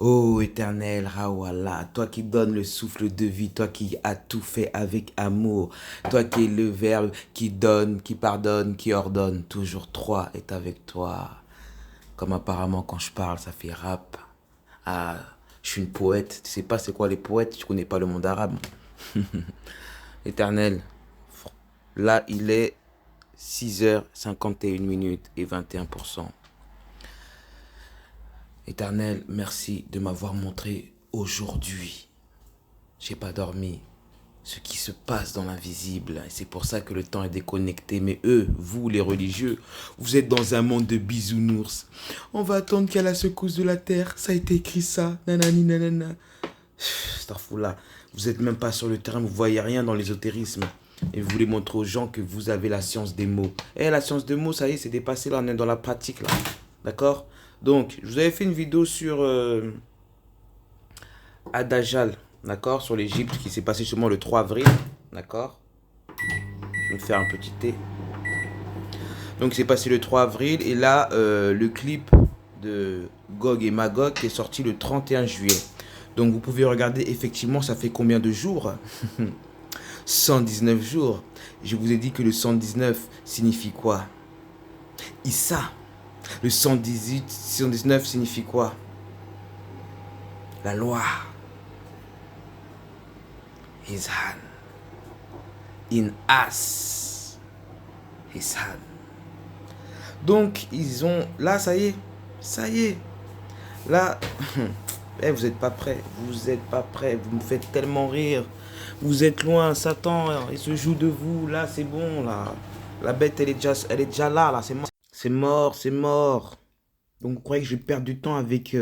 Ô éternel Rawallah, toi qui donnes le souffle de vie, toi qui as tout fait avec amour, toi qui es le Verbe qui donne, qui pardonne, qui ordonne, toujours trois est avec toi. Comme apparemment quand je parle, ça fait rap. Ah, je suis une poète. Tu sais pas c'est quoi les poètes, tu connais pas le monde arabe. Éternel, là il est 6h51 minutes et 21%. Éternel, merci de m'avoir montré aujourd'hui, j'ai pas dormi, ce qui se passe dans l'invisible. Et c'est pour ça que le temps est déconnecté. Mais eux, vous les religieux, vous êtes dans un monde de bisounours. On va attendre qu'il y ait la secousse de la terre. Ça a été écrit ça. Nanani nanana. Starfoula, vous êtes même pas sur le terrain, vous voyez rien dans l'ésotérisme. Et vous voulez montrer aux gens que vous avez la science des mots. Eh, la science des mots, ça y est, c'est dépassé là, on est dans la pratique là. D'accord? Donc, je vous avais fait une vidéo sur Adajal, d'accord, sur l'Égypte, qui s'est passé seulement le 3 avril, d'accord. Je vais me faire un petit thé. Donc, c'est passé le 3 avril, et là, le clip de Gog et Magog qui est sorti le 31 juillet. Donc, vous pouvez regarder, effectivement, ça fait combien de jours? 119 jours. Je vous ai dit que le 119 signifie quoi? Issa. Le 118, 119 signifie quoi? La loi. His hand. In us. His hand. Donc, ils ont... Là, ça y est. Ça y est. Là... Eh, vous n'êtes pas prêts. Vous n'êtes pas prêts. Vous me faites tellement rire. Vous êtes loin. Satan, il se joue de vous. Là, c'est bon, là. La bête, elle est déjà là, là. C'est mort. C'est mort, c'est mort. Donc, vous croyez que je vais perdre du temps avec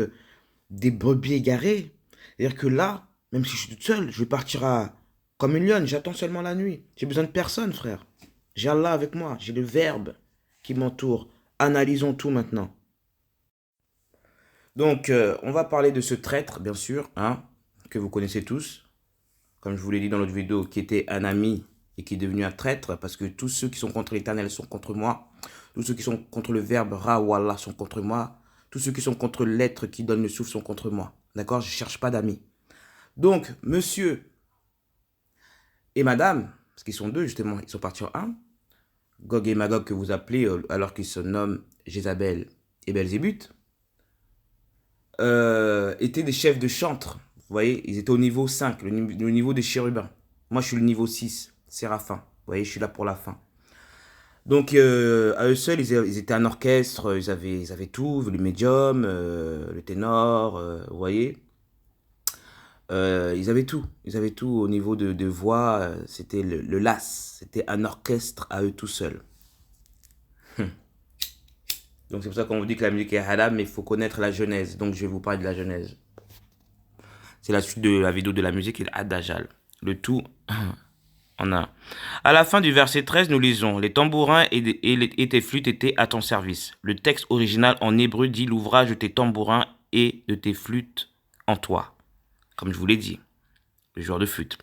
des brebis égarées? C'est-à-dire que là, même si je suis toute seule, je vais partir comme une lionne. J'attends seulement la nuit. J'ai besoin de personne, frère. J'ai Allah avec moi. J'ai le Verbe qui m'entoure. Analysons tout maintenant. Donc, on va parler de ce traître, bien sûr, hein, que vous connaissez tous. Comme je vous l'ai dit dans l'autre vidéo, qui était un ami et qui est devenu un traître. Parce que tous ceux qui sont contre l'Éternel sont contre moi. Tous ceux qui sont contre le Verbe Ra ou Allah sont contre moi. Tous ceux qui sont contre l'être qui donne le souffle sont contre moi. D'accord? Je ne cherche pas d'amis. Donc, monsieur et madame, parce qu'ils sont deux justement, ils sont partis en un. Gog et Magog que vous appelez, alors qu'ils se nomment Jézabel et Belzébuth, étaient des chefs de chantre. Vous voyez, ils étaient au niveau 5, le niveau des chérubins. Moi, je suis le niveau 6, Séraphin. Vous voyez, je suis là pour la fin. Donc, à eux seuls, ils étaient un orchestre, ils avaient tout, le médium, le ténor, vous voyez. Ils avaient tout au niveau de voix, c'était le las, c'était un orchestre à eux tout seuls. Donc c'est pour ça qu'on vous dit que la musique est haram, mais il faut connaître la genèse, donc je vais vous parler de la genèse. C'est la suite de la vidéo de la musique et l'adajal. Le tout en un. À la fin du verset 13, nous lisons « Les tambourins et tes flûtes étaient à ton service ». Le texte original en hébreu dit « L'ouvrage de tes tambourins et de tes flûtes en toi ». Comme je vous l'ai dit, le joueur de flûte.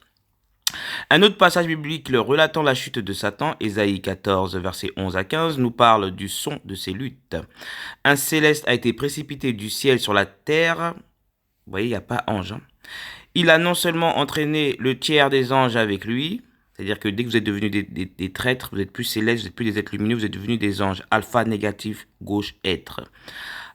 Un autre passage biblique le relatant la chute de Satan, Ésaïe 14, versets 11 à 15, nous parle du son de ses luttes. Un céleste a été précipité du ciel sur la terre. Vous voyez, il n'y a pas ange. Il a non seulement entraîné le tiers des anges avec lui, c'est-à-dire que dès que vous êtes devenus des traîtres, vous êtes plus célestes, vous n'êtes plus des êtres lumineux, vous êtes devenus des anges. Alpha, négatif, gauche, être.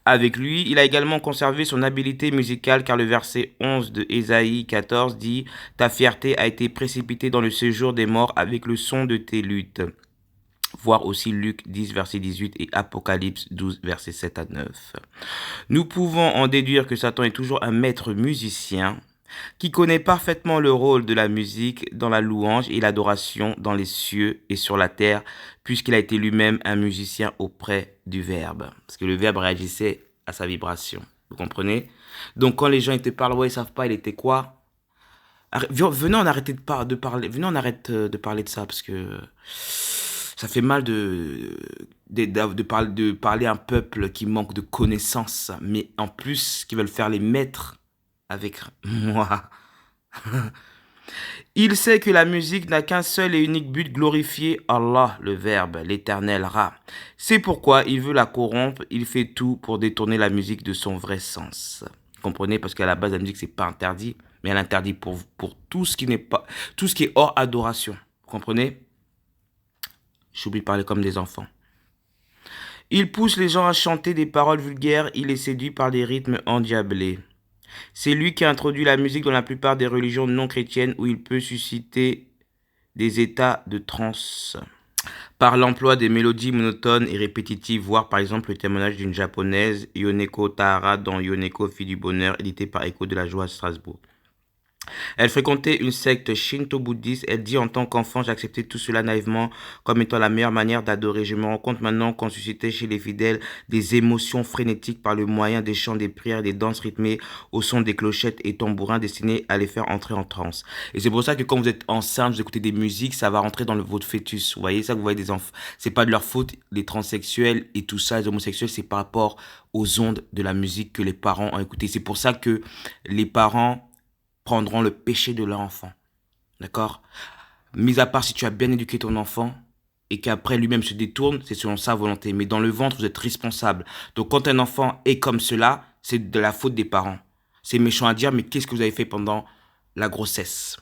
Avec lui, il a également conservé son habileté musicale car le verset 11 de Ésaïe 14 dit « Ta fierté a été précipitée dans le séjour des morts avec le son de tes luttes ». Voir aussi Luc 10, verset 18 et Apocalypse 12, verset 7 à 9. Nous pouvons en déduire que Satan est toujours un maître musicien qui connaît parfaitement le rôle de la musique dans la louange et l'adoration dans les cieux et sur la terre, puisqu'il a été lui-même un musicien auprès du Verbe. Parce que le Verbe réagissait à sa vibration. Vous comprenez? Donc quand les gens ils te parlent, ouais, ils savent pas, il était quoi? Venez, on arrête de parler. Venez, on arrête de parler de ça, parce que ça fait mal de parler à un peuple qui manque de connaissances, mais en plus, qui veulent faire les maîtres avec moi. Il sait que la musique n'a qu'un seul et unique but, glorifier Allah, le Verbe, l'Éternel Ra. C'est pourquoi il veut la corrompre, il fait tout pour détourner la musique de son vrai sens. Comprenez? Parce qu'à la base, la musique, c'est pas interdit, mais elle interdit pour tout ce qui n'est pas, tout ce qui est hors adoration. Comprenez? J'oublie de parler comme des enfants. Il pousse les gens à chanter des paroles vulgaires, il est séduit par des rythmes endiablés. C'est lui qui a introduit la musique dans la plupart des religions non chrétiennes où il peut susciter des états de transe. Par l'emploi des mélodies monotones et répétitives, voire par exemple le témoignage d'une japonaise, Yoneko Tahara dans Yoneko, fille du bonheur, édité par Echo de la joie à Strasbourg. Elle fréquentait une secte shinto-bouddhiste. Elle dit en tant qu'enfant, j'acceptais tout cela naïvement comme étant la meilleure manière d'adorer. Je me rends compte maintenant qu'on suscitait chez les fidèles des émotions frénétiques par le moyen des chants, des prières, des danses rythmées au son des clochettes et tambourins destinés à les faire entrer en transe. Et c'est pour ça que quand vous êtes enceinte, vous écoutez des musiques, ça va rentrer dans votre fœtus. Vous voyez ça, que vous voyez des enfants. C'est pas de leur faute, les transsexuels et tout ça, les homosexuels, c'est par rapport aux ondes de la musique que les parents ont écoutées. C'est pour ça que les parents prendront le péché de leur enfant. D'accord? Mis à part si tu as bien éduqué ton enfant et qu'après lui-même se détourne, c'est selon sa volonté. Mais dans le ventre, vous êtes responsable. Donc quand un enfant est comme cela, c'est de la faute des parents. C'est méchant à dire, mais qu'est-ce que vous avez fait pendant la grossesse?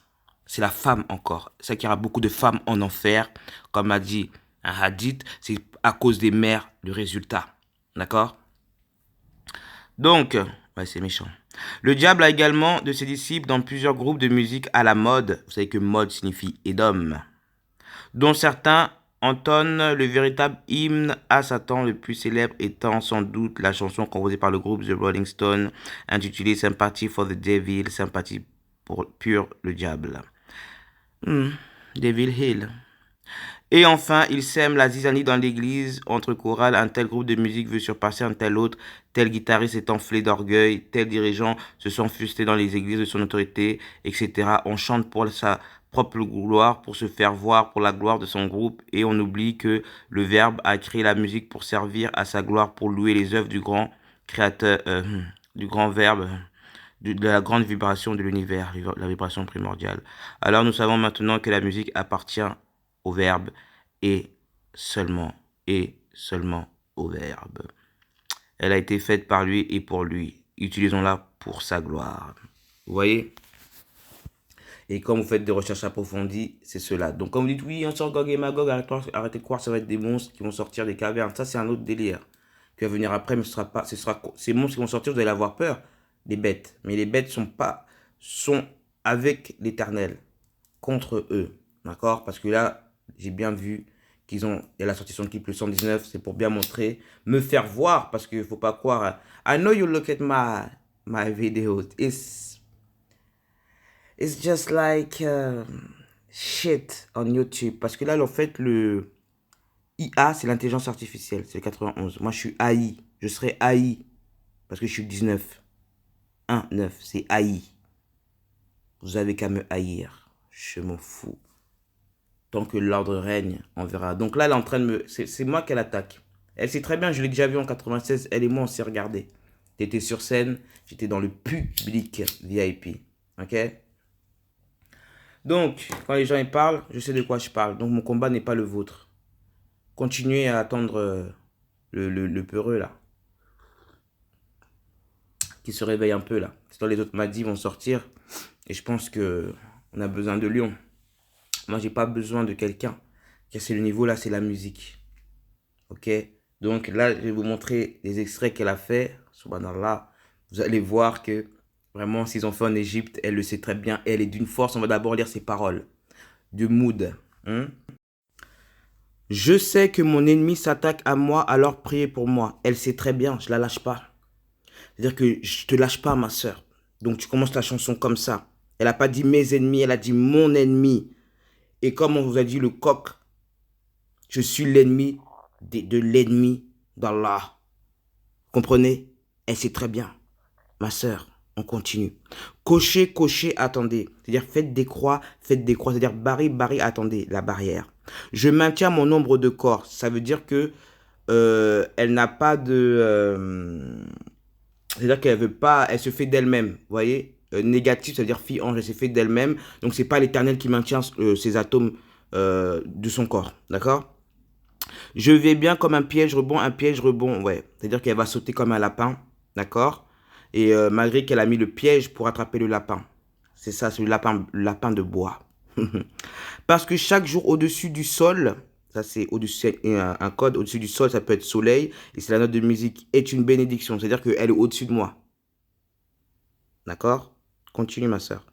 C'est la femme encore. C'est ça qu'il y aura beaucoup de femmes en enfer. Comme a dit un hadith, c'est à cause des mères le résultat. D'accord? Donc, ouais, c'est méchant. Le diable a également de ses disciples dans plusieurs groupes de musique à la mode. Vous savez que mode signifie Edom. Dont certains entonnent le véritable hymne à Satan, le plus célèbre étant sans doute la chanson composée par le groupe The Rolling Stones, intitulée Sympathy for the Devil, sympathie pour le diable. Devil Hill. Et enfin, il sème la zizanie dans l'église, entre chorales, un tel groupe de musique veut surpasser un tel autre, tel guitariste est enflé d'orgueil, tel dirigeant se sent fusté dans les églises de son autorité, etc. On chante pour sa propre gloire, pour se faire voir, pour la gloire de son groupe, et on oublie que le Verbe a créé la musique pour servir à sa gloire, pour louer les œuvres du grand créateur, du grand Verbe, de la grande vibration de l'univers, la vibration primordiale. Alors nous savons maintenant que la musique appartient au Verbe et seulement au Verbe. Elle a été faite par lui et pour lui. Utilisons-la pour sa gloire. Vous voyez? Et quand vous faites des recherches approfondies, c'est cela. Donc quand vous dites oui, on sort Gog et Magog, arrêtez de croire que ça va être des monstres qui vont sortir des cavernes. Ça, c'est un autre délire qui va venir après, mais ces monstres qui vont sortir, vous allez avoir peur des bêtes. Mais les bêtes sont avec l'Éternel, contre eux. D'accord? Parce que là, j'ai bien vu il y a la sortie son clip le 119, c'est pour bien montrer, me faire voir, parce qu'il ne faut pas croire. I know you look at my videos. It's just like shit on YouTube. Parce que là, en fait, le IA, c'est l'intelligence artificielle, c'est le 91. Moi, je suis AI. Je serai AI, parce que je suis 19. 1, 9, c'est AI. Vous avez qu'à me haïr. Je m'en fous. Tant que l'ordre règne, on verra. Donc là, elle est en train de me... C'est moi qu'elle attaque. Elle sait très bien, je l'ai déjà vu en 96. Elle et moi, on s'est regardé. T'étais sur scène, j'étais dans le public VIP. Ok? Donc, quand les gens y parlent, je sais de quoi je parle. Donc, mon combat n'est pas le vôtre. Continuez à attendre le peureux, là. Qui se réveille un peu, là. Sinon, les autres madis vont sortir. Et je pense que on a besoin de lions. Moi, j'ai pas besoin de quelqu'un. C'est le niveau, là, c'est la musique. Ok? Donc là, je vais vous montrer les extraits qu'elle a fait. Subhanallah. Vous allez voir que vraiment, s'ils ont fait en Égypte, elle le sait très bien. Elle est d'une force. On va d'abord lire ses paroles. De mood. Je sais que mon ennemi s'attaque à moi, alors priez pour moi. Elle sait très bien, je la lâche pas. C'est-à-dire que je te lâche pas, ma soeur. Donc tu commences la chanson comme ça. Elle n'a pas dit mes ennemis, elle a dit mon ennemi. Et comme on vous a dit le coq, je suis l'ennemi de l'ennemi d'Allah. Comprenez? Elle sait très bien. Ma soeur, on continue. Cochez, cochez, attendez. C'est-à-dire faites des croix. C'est-à-dire barri, attendez, la barrière. Je maintiens mon nombre de corps. Ça veut dire que elle n'a pas de... c'est-à-dire qu'elle veut pas... Elle se fait d'elle-même. Vous voyez? Négatif, c'est-à-dire fille ange, elle s'est fait d'elle-même. Donc, c'est pas l'Éternel qui maintient ces atomes de son corps. D'accord? Je vais bien comme un piège rebond, ouais. C'est-à-dire qu'elle va sauter comme un lapin. D'accord? Et malgré qu'elle a mis le piège pour attraper le lapin. C'est ça, c'est le lapin de bois. Parce que chaque jour au-dessus du sol, ça c'est au-dessus, un code au-dessus du sol, ça peut être soleil, et c'est la note de musique, est une bénédiction. C'est-à-dire qu'elle est au-dessus de moi. D'accord? Continue ma soeur.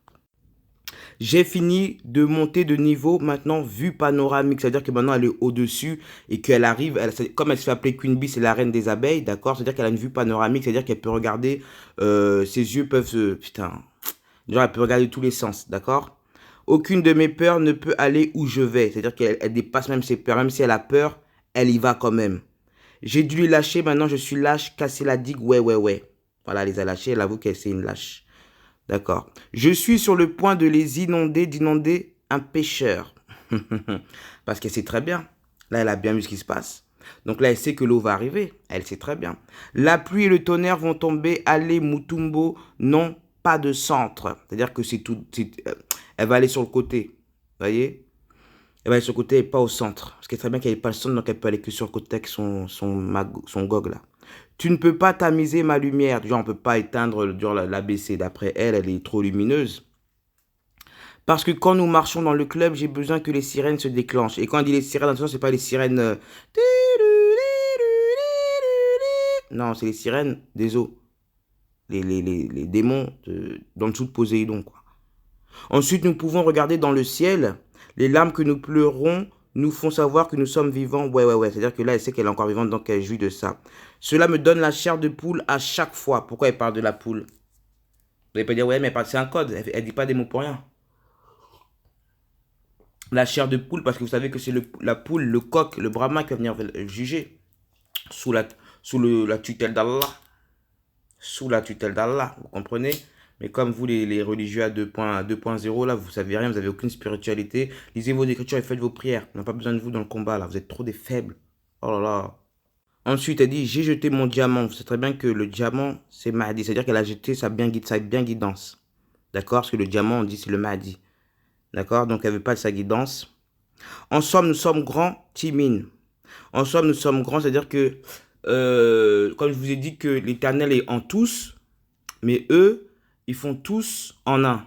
J'ai fini de monter de niveau maintenant vue panoramique. C'est-à-dire que maintenant elle est au-dessus et qu'elle arrive, comme elle se fait appeler Queen Bee, c'est la reine des abeilles, d'accord? C'est-à-dire qu'elle a une vue panoramique, c'est-à-dire qu'elle peut regarder, ses yeux peuvent se... Putain, genre elle peut regarder tous les sens, d'accord? Aucune de mes peurs ne peut aller où je vais. C'est-à-dire qu'elle dépasse même ses peurs. Même si elle a peur, elle y va quand même. J'ai dû les lâcher, maintenant je suis lâche, casser la digue, ouais, ouais, ouais. Voilà, elle les a lâchés, elle avoue qu'elle c'est une lâche. D'accord. Je suis sur le point de les inonder, d'inonder un pêcheur. Parce qu'elle sait très bien. Là, elle a bien vu ce qui se passe. Donc là, elle sait que l'eau va arriver. Elle sait très bien. La pluie et le tonnerre vont tomber. Allez, Mutumbo, non, pas de centre. C'est-à-dire que c'est tout. Elle va aller sur le côté. Vous voyez? Elle va aller sur le côté et pas au centre. Parce qu'elle sait très bien qu'elle n'est pas le centre, donc elle peut aller que sur le côté avec son gog là. Tu ne peux pas tamiser ma lumière. Genre, on ne peut pas éteindre l'ABC. D'après elle, elle est trop lumineuse. Parce que quand nous marchons dans le club, j'ai besoin que les sirènes se déclenchent. Et quand on dit les sirènes, attention, ce n'est pas les sirènes... Non, c'est les sirènes des eaux. Les démons dans le dessous de Poséidon, quoi. Ensuite, nous pouvons regarder dans le ciel. Les larmes que nous pleurons nous font savoir que nous sommes vivants. Ouais, ouais, ouais. C'est-à-dire que là, elle sait qu'elle est encore vivante, donc elle jouit de ça. Cela me donne la chair de poule à chaque fois. Pourquoi elle parle de la poule? Vous n'allez pas dire, ouais, mais c'est un code. Elle ne dit pas des mots pour rien. La chair de poule, parce que vous savez que c'est la poule, le coq, le brahma qui va venir juger sous la tutelle d'Allah. Sous la tutelle d'Allah, vous comprenez? Mais comme vous, les religieux à 2.0, là, vous savez rien, vous n'avez aucune spiritualité. Lisez vos écritures et faites vos prières. On n'a pas besoin de vous dans le combat, là. Vous êtes trop des faibles. Oh là là. Ensuite, elle dit, j'ai jeté mon diamant. Vous savez très bien que le diamant, c'est Mahdi. C'est-à-dire qu'elle a jeté sa bien guidance. D'accord? Parce que le diamant, on dit, c'est le Mahdi. D'accord? Donc, elle ne veut pas de sa guidance. En somme, nous sommes grands, Timine. En somme, nous sommes grands, c'est-à-dire que, comme je vous ai dit que l'Éternel est en tous, mais eux, ils font tous en un.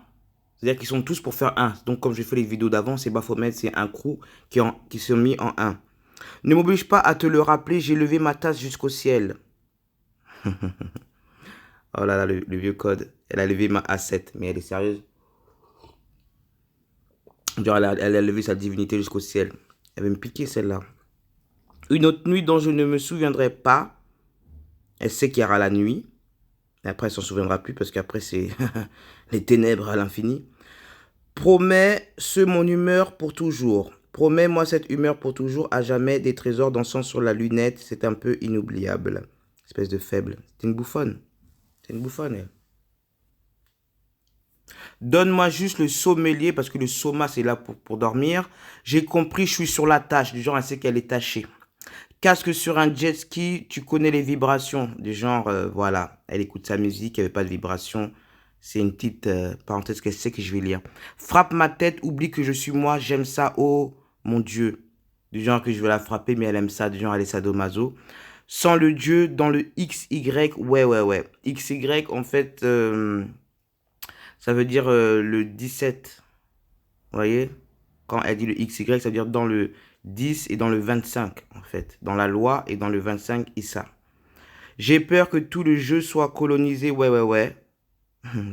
C'est-à-dire qu'ils sont tous pour faire un. Donc, comme j'ai fait les vidéos d'avant, c'est Baphomet, c'est un crew qui sont mis en un. Ne m'oblige pas à te le rappeler, j'ai levé ma tasse jusqu'au ciel. Oh là là, le vieux code. Elle a levé ma A7, mais elle est sérieuse. Genre, elle a levé sa divinité jusqu'au ciel. Elle va me piquer celle-là. Une autre nuit dont je ne me souviendrai pas. Elle sait qu'il y aura la nuit. Et après, elle s'en souviendra plus parce qu'après, c'est les ténèbres à l'infini. Promets mon humeur pour toujours. Promets-moi cette humeur pour toujours, à jamais, des trésors dansant sur la lunette. C'est un peu inoubliable. Espèce de faible. C'est une bouffonne. C'est une bouffonne, elle. Donne-moi juste le sommelier, parce que le soma, c'est là pour dormir. J'ai compris, je suis sur la tâche. Du genre, elle sait qu'elle est tachée. Casque sur un jet ski, tu connais les vibrations. Du genre, voilà, elle écoute sa musique, il n'y avait pas de vibrations. C'est une petite parenthèse qu'elle sait que je vais lire. Frappe ma tête, oublie que je suis moi, j'aime ça, oh mon Dieu. Du genre que je vais la frapper, mais elle aime ça, du genre elle est sadomaso. Sans le Dieu, dans le XY, ouais, ouais, ouais. XY, en fait, ça veut dire le 17. Vous voyez? Quand elle dit le XY, ça veut dire dans le 10 et dans le 25, en fait. Dans la loi et dans le 25, Issa. J'ai peur que tout le jeu soit colonisé. Ouais, ouais, ouais.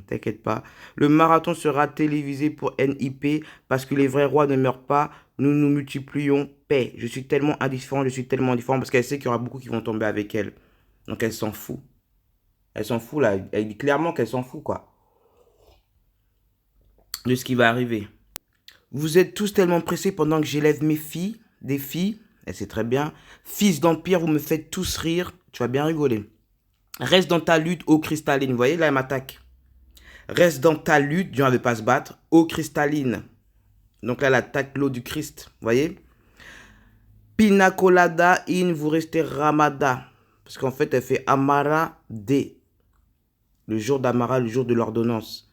T'inquiète pas. Le marathon sera télévisé pour NIP parce que les vrais rois ne meurent pas. Nous nous multiplions. Paix. Je suis tellement indifférent, parce qu'elle sait qu'il y aura beaucoup qui vont tomber avec elle. Donc elle s'en fout. Elle s'en fout là. Elle dit clairement qu'elle s'en fout quoi. De ce qui va arriver. Vous êtes tous tellement pressés pendant que j'élève mes filles, des filles, et c'est très bien. Fils d'empire, vous me faites tous rire, tu vas bien rigoler. Reste dans ta lutte, ô cristalline. Vous voyez, là, elle m'attaque. Reste dans ta lutte, Dieu ne veut pas se battre, ô cristalline. Donc là, elle attaque l'eau du Christ, vous voyez. Pina colada in, vous restez ramada. Parce qu'en fait, elle fait Amara D. Le jour d'Amara, le jour de l'ordonnance.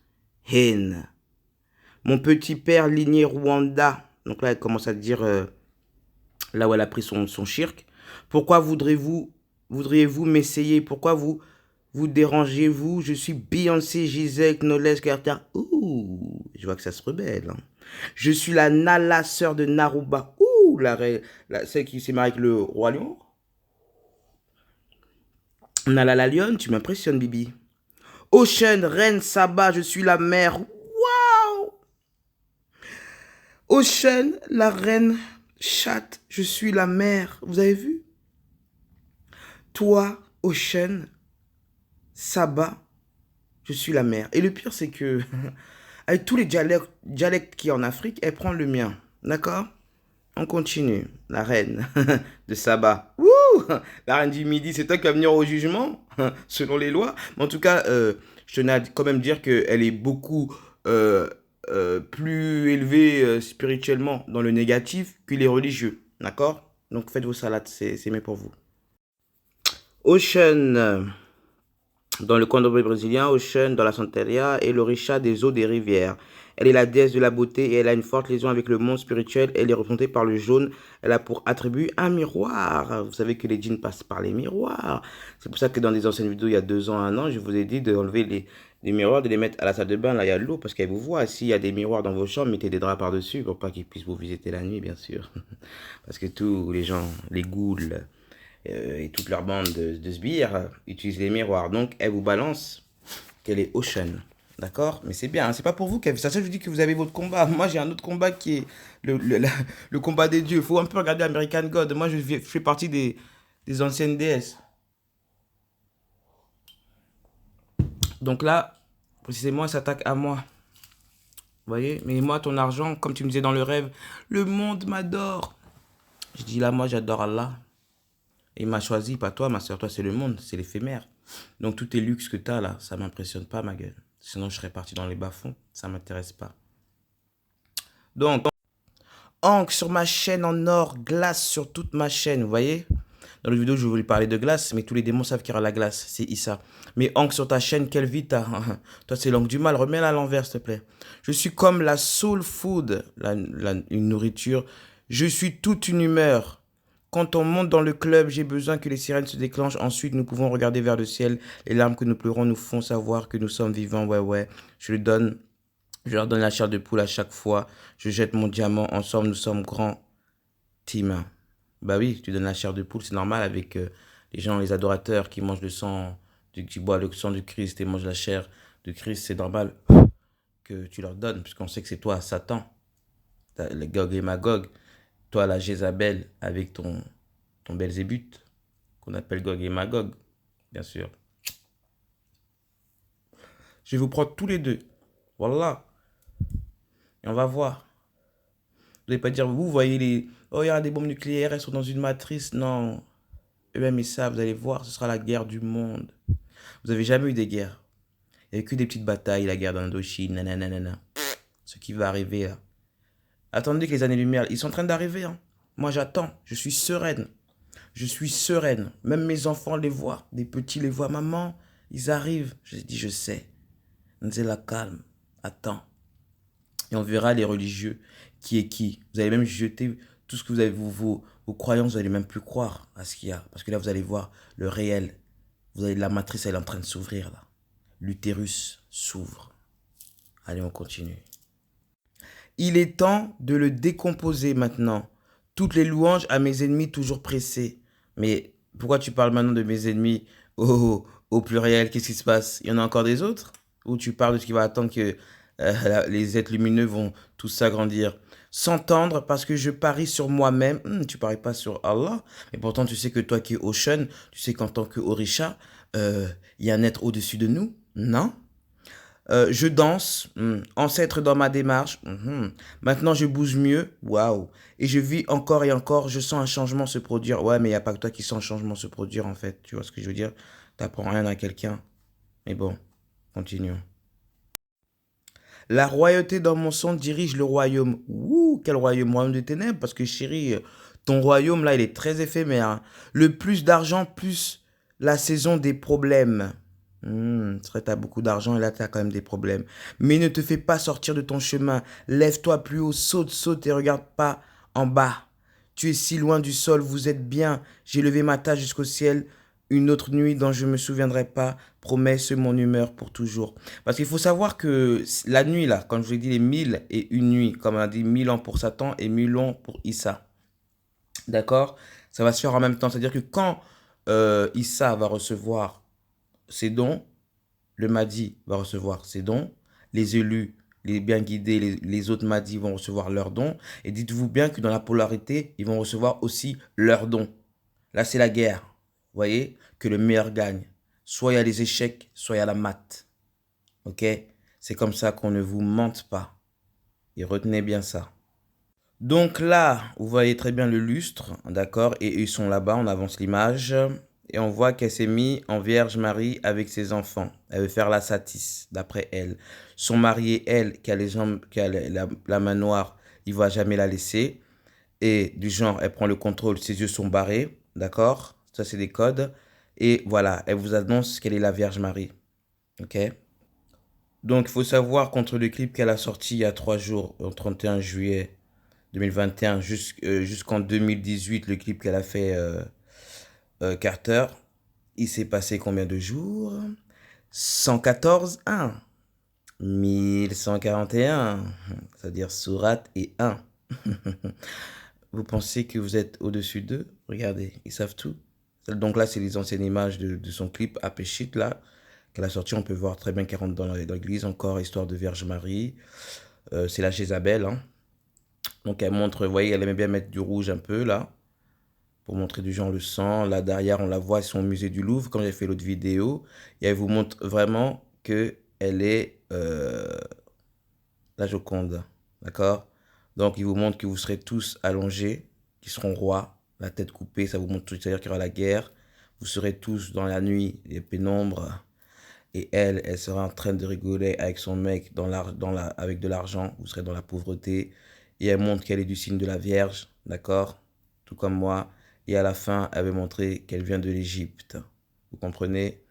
Hen. Mon petit père, lignée Rwanda. Donc là, elle commence à dire, là où elle a pris son shirk. Pourquoi voudriez-vous m'essayer? Pourquoi vous Vous dérangez-vous? Je suis Beyoncé, Gisèle, Knowles, Carter. Ouh, je vois que ça se rebelle. Hein. Je suis la Nala, sœur de Naruba. Ouh, celle qui s'est mariée avec le roi lion. Nala la lionne, tu m'impressionnes, Bibi. Ocean, reine, Saba, je suis la mère. Waouh! Ocean, la reine, chatte, je suis la mère. Vous avez vu? Toi, Ocean, Saba, je suis la mère. Et le pire, c'est que, avec tous les dialectes qu'il y a en Afrique, elle prend le mien. D'accord? On continue. La reine de Saba. Wouh! La reine du Midi, c'est toi qui vas venir au jugement, selon les lois. Mais en tout cas, je tenais à quand même dire qu'elle est beaucoup plus élevée spirituellement dans le négatif que les religieux. D'accord? Donc faites vos salades, c'est mieux pour vous. Ocean, dans le candomblé brésilien, Ocean dans la Santeria est l'orisha des eaux des rivières. Elle est la déesse de la beauté et elle a une forte liaison avec le monde spirituel. Elle est représentée par le jaune. Elle a pour attribut un miroir. Vous savez que les djinns passent par les miroirs. C'est pour ça que dans des anciennes vidéos, il y a 2 ans, 1 an, je vous ai dit d'enlever les miroirs, de les mettre à la salle de bain. Là, il y a de l'eau parce qu'elle vous voit. S'il y a des miroirs dans vos chambres, mettez des draps par-dessus pour pas qu'ils puissent vous visiter la nuit, bien sûr. Parce que tous les gens, les ghouls et toute leur bande de sbires utilisent les miroirs. Donc, elle vous balance qu'elle est Ocean. D'accord? Mais c'est bien, hein, c'est pas pour vous qu'elle fait ça. Ça, je vous dis que vous avez votre combat. Moi, j'ai un autre combat qui est le combat des dieux. Il faut un peu regarder American God. Moi, je fais partie des anciennes déesses. Donc là, précisément, elle s'attaque à moi. Vous voyez? Mais moi, ton argent, comme tu me disais dans le rêve, le monde m'adore. Je dis là, moi, j'adore Allah. Et il m'a choisi, pas toi, ma soeur. Toi, c'est le monde, c'est l'éphémère. Donc, tout tes luxe que tu as là, ça m'impressionne pas, ma gueule. Sinon, je serais parti dans les bas-fonds. Ça m'intéresse pas. Donc, encre sur ma chaîne en or, glace sur toute ma chaîne, vous voyez? Dans la vidéo, je voulais parler de glace, mais tous les démons savent qu'il y aura la glace. C'est Issa. Mais encre sur ta chaîne, quelle vie t'as? Toi, c'est l'encre du mal. Remets-la à l'envers, s'il te plaît. Je suis comme la soul food, une nourriture. Je suis toute une humeur. Quand on monte dans le club, j'ai besoin que les sirènes se déclenchent. Ensuite, nous pouvons regarder vers le ciel. Les larmes que nous pleurons nous font savoir que nous sommes vivants. Ouais, ouais. Je leur donne la chair de poule à chaque fois. Je jette mon diamant. Ensemble, nous sommes grands. Team. Bah oui, tu donnes la chair de poule, c'est normal avec les gens, les adorateurs qui mangent le sang, qui boivent le sang du Christ et mangent la chair de Christ. C'est normal que tu leur donnes, puisqu'on sait que c'est toi, Satan, le Gog et Magog. Toi, la Jézabel, avec ton Belzébuth, qu'on appelle Gog et Magog, bien sûr. Je vais vous prendre tous les deux. Voilà. Et on va voir. Vous n'allez pas dire, vous voyez les... Oh, il y a des bombes nucléaires, elles sont dans une matrice. Non. Eux-mêmes, ils savent, vous allez voir, ce sera la guerre du monde. Vous n'avez jamais eu des guerres. Il n'y a que des petites batailles, la guerre d'Indochine, nanana. Ce qui va arriver, là. Attendez que les années-lumière, ils sont en train d'arriver, hein. Moi, j'attends. Je suis sereine. Je suis sereine. Même mes enfants les voient. Des petits les voient. Maman, ils arrivent. Je dis, je sais. Nzela, calme. Attends. Et on verra les religieux, qui est qui. Vous allez même jeter tout ce que vous avez, vos croyances, vous allez même plus croire à ce qu'il y a. Parce que là, vous allez voir le réel. Vous avez la matrice, elle est en train de s'ouvrir là. L'utérus s'ouvre. Allez, on continue. Il est temps de le décomposer maintenant. Toutes les louanges à mes ennemis toujours pressés. Mais pourquoi tu parles maintenant de mes ennemis au pluriel? Qu'est-ce qui se passe? Il y en a encore des autres? Ou tu parles de ce qui va attendre que les êtres lumineux vont tous s'agrandir? S'entendre parce que je parie sur moi-même. Tu paries pas sur Allah. Mais pourtant, tu sais que toi qui es Ocean, tu sais qu'en tant que Orisha, il y a un être au-dessus de nous. Non? Je danse, ancêtre dans ma démarche. Maintenant, je bouge mieux. Waouh. Et je vis encore et encore. Je sens un changement se produire. Ouais, mais il n'y a pas que toi qui sens un changement se produire, en fait. Tu vois ce que je veux dire? T'apprends rien à quelqu'un. Mais bon, continuons. La royauté dans mon sang dirige le royaume. Ouh, quel royaume? Royaume des ténèbres. Parce que chérie, ton royaume, là, il est très éphémère. Hein. Le plus d'argent, plus la saison des problèmes. C'est vrai, t'as beaucoup d'argent et là, t'as quand même des problèmes. Mais ne te fais pas sortir de ton chemin. Lève-toi plus haut, saute, saute et regarde pas en bas. Tu es si loin du sol, vous êtes bien. J'ai levé ma tâche jusqu'au ciel. une autre nuit dont je me souviendrai pas, promesse mon humeur pour toujours. Parce qu'il faut savoir que la nuit, là, quand je vous ai dit les 1001 nuits, comme on a dit 1000 ans pour Satan et 1000 ans pour Issa, d'accord? Ça va se faire en même temps. C'est-à-dire que quand Issa va recevoir ses dons, le Mahdi va recevoir ses dons, les élus, les bien guidés, les autres Mahdi vont recevoir leurs dons, et dites-vous bien que dans la polarité, ils vont recevoir aussi leurs dons. Là, c'est la guerre. Vous voyez? Que le meilleur gagne. Soit il y a les échecs, soit il y a la maths. Ok? C'est comme ça qu'on ne vous mente pas. Et retenez bien ça. Donc là, vous voyez très bien le lustre, d'accord? Et ils sont là-bas, on avance l'image. Et on voit qu'elle s'est mise en Vierge Marie avec ses enfants. Elle veut faire la satis, d'après elle. Son mari, elle, qui a les jambes, qui a la main noire, il ne va jamais la laisser. Et du genre, elle prend le contrôle, ses yeux sont barrés, d'accord? Ça, c'est des codes. Et voilà, elle vous annonce qu'elle est la Vierge Marie, ok? Donc, il faut savoir qu'entre le clip qu'elle a sorti il y a 3 jours, au 31 juillet 2021, jusqu'en 2018, le clip qu'elle a fait Carter, il s'est passé combien de jours? 114, 1. 1141, c'est-à-dire sourate et 1. Vous pensez que vous êtes au-dessus d'eux? Regardez, ils savent tout. Donc là, c'est les anciennes images de son clip Apeshit, là, qu'elle a sorti. On peut voir très bien qu'elle rentre dans l'église, encore histoire de Vierge Marie. C'est la Jézabel, hein. Donc elle montre, vous voyez, elle aimait bien mettre du rouge un peu, là, pour montrer du genre le sang. Là, derrière, on la voit, ils sont au musée du Louvre, comme j'ai fait l'autre vidéo. Et elle vous montre vraiment que elle est la Joconde, d'accord? Donc, il vous montre que vous serez tous allongés, qui seront rois, la tête coupée, ça vous montre tout, c'est-à-dire qu'il y aura la guerre. Vous serez tous dans la nuit, les pénombres. Et elle sera en train de rigoler avec son mec avec de l'argent. Vous serez dans la pauvreté. Et elle montre qu'elle est du signe de la Vierge, d'accord? Tout comme moi. Et à la fin, elle veut montrer qu'elle vient de l'Égypte. Vous comprenez?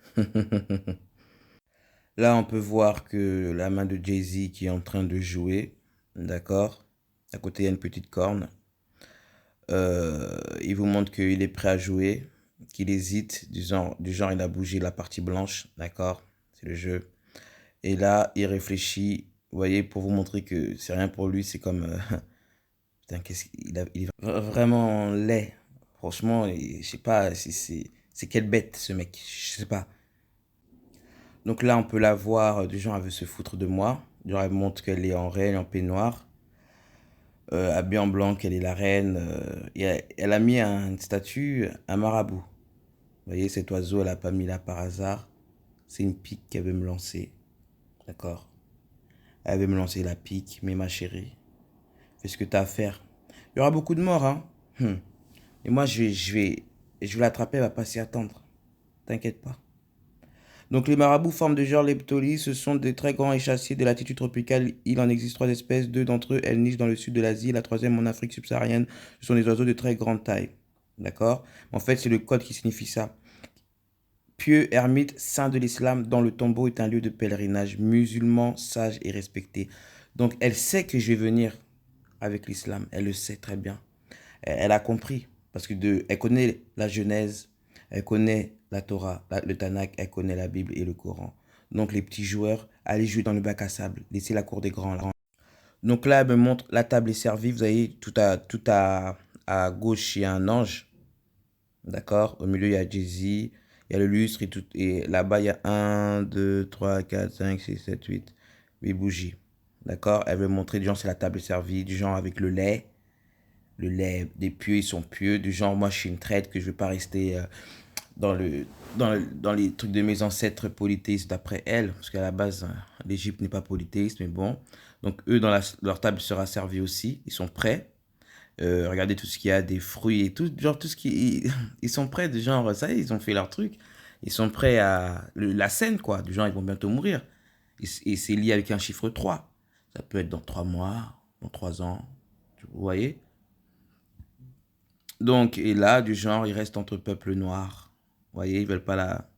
Là, on peut voir que la main de Jay-Z qui est en train de jouer, d'accord? À côté, il y a une petite corne. Il vous montre qu'il est prêt à jouer, qu'il hésite, du genre il a bougé la partie blanche, d'accord? C'est le jeu. Et là, il réfléchit, vous voyez, pour vous montrer que c'est rien pour lui, c'est comme... putain, il est vraiment laid. Franchement, je sais pas, c'est quelle bête ce mec, je sais pas. Donc là, on peut la voir, du genre, elle veut se foutre de moi. Du genre, elle montre qu'elle est en reine, en peignoir, habillée en blanc, qu'elle est la reine. Et elle a mis une statue, un marabout. Vous voyez, cet oiseau, elle a pas mis là par hasard. C'est une pique qu'elle veut me lancer. D'accord? Elle veut me lancer la pique, mais ma chérie, fais ce que tu as à faire. Il y aura beaucoup de morts, hein? Et moi, je vais l'attraper, elle va pas s'y attendre. T'inquiète pas. Donc les marabouts forment de genre leptolis, ce sont des très grands échassiers de latitude tropicale. Il en existe 3 espèces, 2 d'entre eux, elles nichent dans le sud de l'Asie, la troisième en Afrique subsaharienne. Ce sont des oiseaux de très grande taille. D'accord? En fait, c'est le code qui signifie ça. Pieux, ermite, saint de l'islam, dont le tombeau est un lieu de pèlerinage, musulman, sage et respecté. Donc elle sait que je vais venir avec l'islam, elle le sait très bien. Elle a compris, parce que elle connaît la Genèse, elle connaît la Torah, le Tanakh, elle connaît la Bible et le Coran. Donc les petits joueurs, allez jouer dans le bac à sable, laissez la cour des grands là. Donc là, elle me montre, la table est servie, vous voyez, à gauche, il y a un ange, d'accord? Au milieu, il y a Jay-Z, il y a le lustre et là-bas, il y a 1, 2, 3, 4, 5, 6, 7, 8 bougies, d'accord? Elle veut montrer, du genre, c'est la table est servie, du genre avec le lait des pieux, ils sont pieux, du genre, moi, je suis une traite, que je ne vais pas rester dans les trucs de mes ancêtres polythéistes d'après elle, parce qu'à la base, l'Égypte n'est pas polythéiste, mais bon. Donc, eux, leur table sera servie aussi, ils sont prêts. Regardez tout ce qu'il y a, des fruits et tout, genre, tout ce qui... Ils sont prêts, du genre, ça y est, ils ont fait leur truc. Ils sont prêts à... la scène, quoi, du genre, ils vont bientôt mourir. Et c'est lié avec un chiffre 3. Ça peut être dans 3 mois, dans 3 ans, vous voyez? Donc, et là, du genre, il reste entre peuple noir. Vous voyez, ils veulent pas la...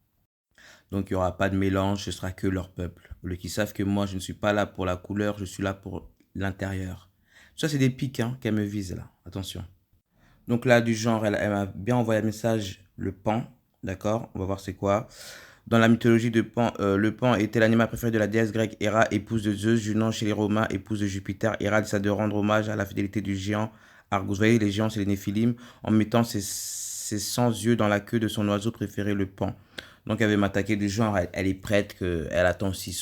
Donc, il n'y aura pas de mélange, ce sera que leur peuple. Qui savent que moi, je ne suis pas là pour la couleur, je suis là pour l'intérieur. Ça, c'est des pics hein, qu'elle me vise là. Attention. Donc là, du genre, elle m'a bien envoyé un message, le pan. D'accord? On va voir c'est quoi. Dans la mythologie de Pan, le Pan était l'animal préféré de la déesse grecque Héra, épouse de Zeus, Junon chez les Romains, épouse de Jupiter. Héra décide de rendre hommage à la fidélité du géant Argus. Vous voyez, les géants, c'est les Néphilim, en mettant ses 100 yeux dans la queue de son oiseau préféré, le Pan. Donc, elle veut m'attaquer du genre, elle est prête, elle attend aussi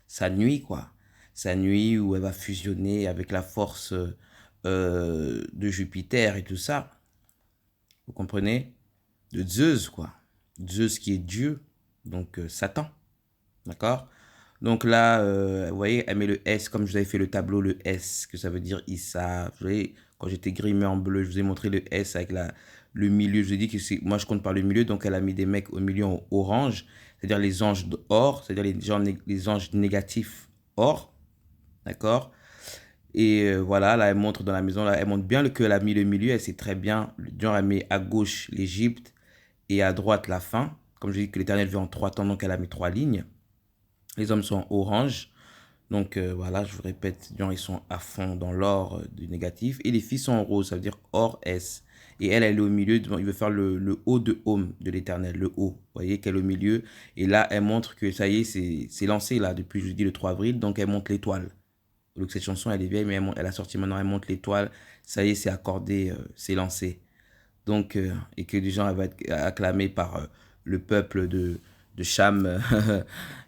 sa nuit, quoi. Sa nuit où elle va fusionner avec la force de Jupiter et tout ça. Vous comprenez? De Zeus, quoi. Zeus qui est Dieu, donc Satan, d'accord? Donc là, vous voyez, elle met le S, comme je vous avais fait le tableau, le S, que ça veut dire Issa. Vous voyez, quand j'étais grimé en bleu, je vous ai montré le S avec le milieu. Je vous ai dit que moi je compte par le milieu, donc elle a mis des mecs au milieu en orange, c'est-à-dire les anges or, c'est-à-dire les anges négatifs or, d'accord? Et voilà, là, elle montre dans la maison, là, elle montre bien qu'elle a mis le milieu, elle sait très bien. Genre, elle met à gauche l'Égypte et à droite la fin. Comme je dis que l'Éternel vit en 3 temps, donc elle a mis 3 lignes. Les hommes sont orange. Donc voilà, je vous répète, genre, ils sont à fond dans l'or du négatif. Et les filles sont en rose, ça veut dire or S. Et elle est au milieu, il veut faire le haut de Home de l'Éternel, le haut. Vous voyez qu'elle est au milieu. Et là, elle montre que ça y est, c'est lancé là depuis jeudi le 3 avril. Donc elle monte l'étoile. Donc cette chanson, elle est vieille, mais elle a sorti maintenant, elle monte l'étoile. Ça y est, c'est accordé, c'est lancé. Donc, et que du genre, elle va être acclamée par le peuple de Cham.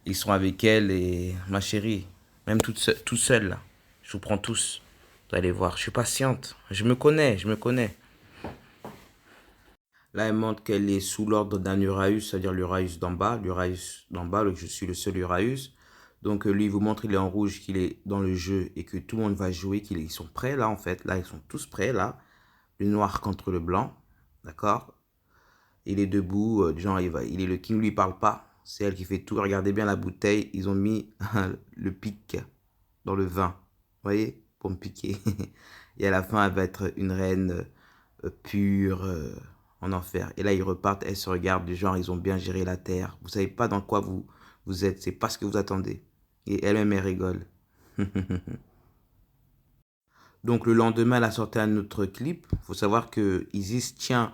Ils seront avec elle et ma chérie, même tout seul, là. Je vous prends tous. Vous allez voir, je suis patiente. Je me connais, je me connais. Là, elle montre qu'elle est sous l'ordre d'un Uraeus, c'est-à-dire l'Uraeus d'en bas. L'Uraeus d'en bas, je suis le seul Uraeus. Donc, lui, il vous montre qu'il est en rouge, qu'il est dans le jeu et que tout le monde va jouer, qu'ils sont prêts là, en fait. Là, ils sont tous prêts, là. Le noir contre le blanc. D'accord? Il est debout, genre, il est le king, lui, il parle pas. C'est elle qui fait tout. Regardez bien la bouteille. Ils ont mis le pic dans le vin. Vous voyez? Pour me piquer. Et à la fin, elle va être une reine pure en enfer. Et là, ils repartent, elles se regardent du genre, ils ont bien géré la terre. Vous savez pas dans quoi vous êtes. C'est pas ce que vous attendez. Et elle-même, elle rigole. Donc, le lendemain, elle a sorti un autre clip. Il faut savoir que Isis tient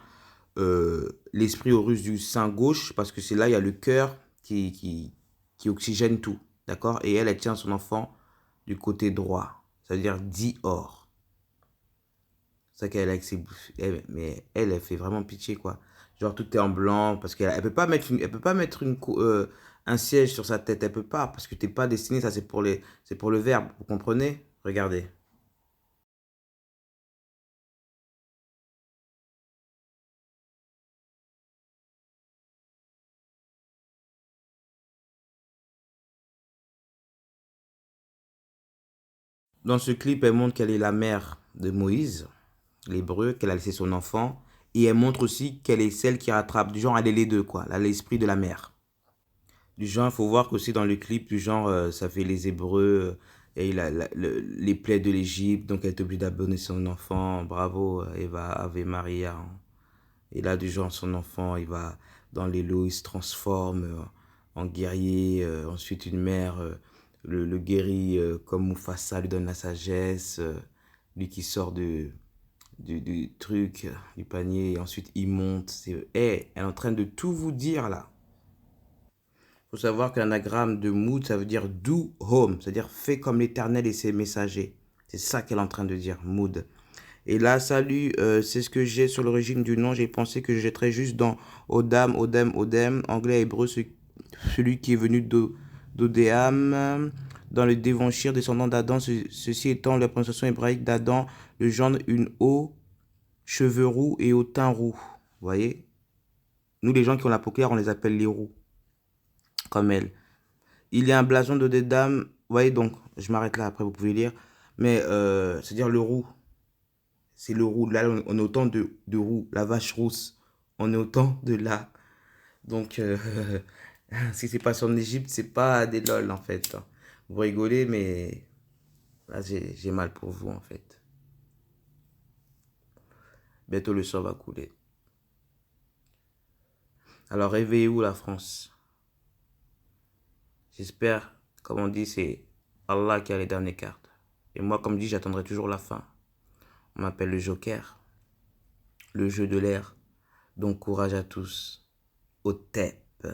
l'esprit aux Russes du sein gauche, parce que c'est là, il y a le cœur qui oxygène tout, d'accord? Et elle tient son enfant du côté droit, c'est-à-dire dit or. C'est ça qu'elle a avec ses mais elle fait vraiment pitié, quoi. Genre, tout est en blanc, parce qu'elle peut pas mettre, elle peut pas mettre un siège sur sa tête, elle peut pas, parce que t'es pas destiné, ça c'est pour le verbe, vous comprenez? Regardez. Dans ce clip, elle montre qu'elle est la mère de Moïse, l'hébreu, qu'elle a laissé son enfant. Et elle montre aussi qu'elle est celle qui rattrape. Du genre, elle est les deux, quoi. Elle a l'esprit de la mère. Du genre, il faut voir qu'aussi dans le clip, du genre, ça fait les hébreux et les plaies de l'Égypte. Donc, elle est obligée d'abonner son enfant. Bravo, Eva, Ave Maria. Et là, du genre, son enfant, il va dans les lots, il se transforme en guerrier. Ensuite, une mère le guérit comme Mufasa, lui donne la sagesse. Lui qui sort du truc, du panier, et ensuite il monte. Elle est en train de tout vous dire là. Il faut savoir que l'anagramme de Mood, ça veut dire do home, c'est-à-dire fais comme l'Éternel et ses messagers. C'est ça qu'elle est en train de dire, Mood. Et là, salut, c'est ce que j'ai sur l'origine du nom. J'ai pensé que je jetterais juste dans Odam, Odem, Odem, anglais, hébreu, celui qui est venu d'Odéam, dans le Devonshire, descendant d'Adam, ceci étant la prononciation hébraïque d'Adam, le genre une eau, cheveux roux et au teint roux. Vous voyez? Nous, les gens qui ont la peau claire, on les appelle les roux, comme elle. Il y a un blason de Dédame. Vous voyez donc, je m'arrête là, après vous pouvez lire. Mais c'est-à-dire le roux. C'est le roux. Là, on est au temps de roux. La vache rousse. On est au temps de là. Donc, ce qui s'est passé en Égypte, c'est pas des lol en fait. Vous rigolez, mais là, j'ai mal pour vous en fait. Bientôt le sang va couler. Alors, réveillez-vous la France. J'espère, comme on dit, c'est Allah qui a les dernières cartes. Et moi, comme dit, j'attendrai toujours la fin. On m'appelle le Joker, le jeu de l'air, Donc courage à tous. Au TEP.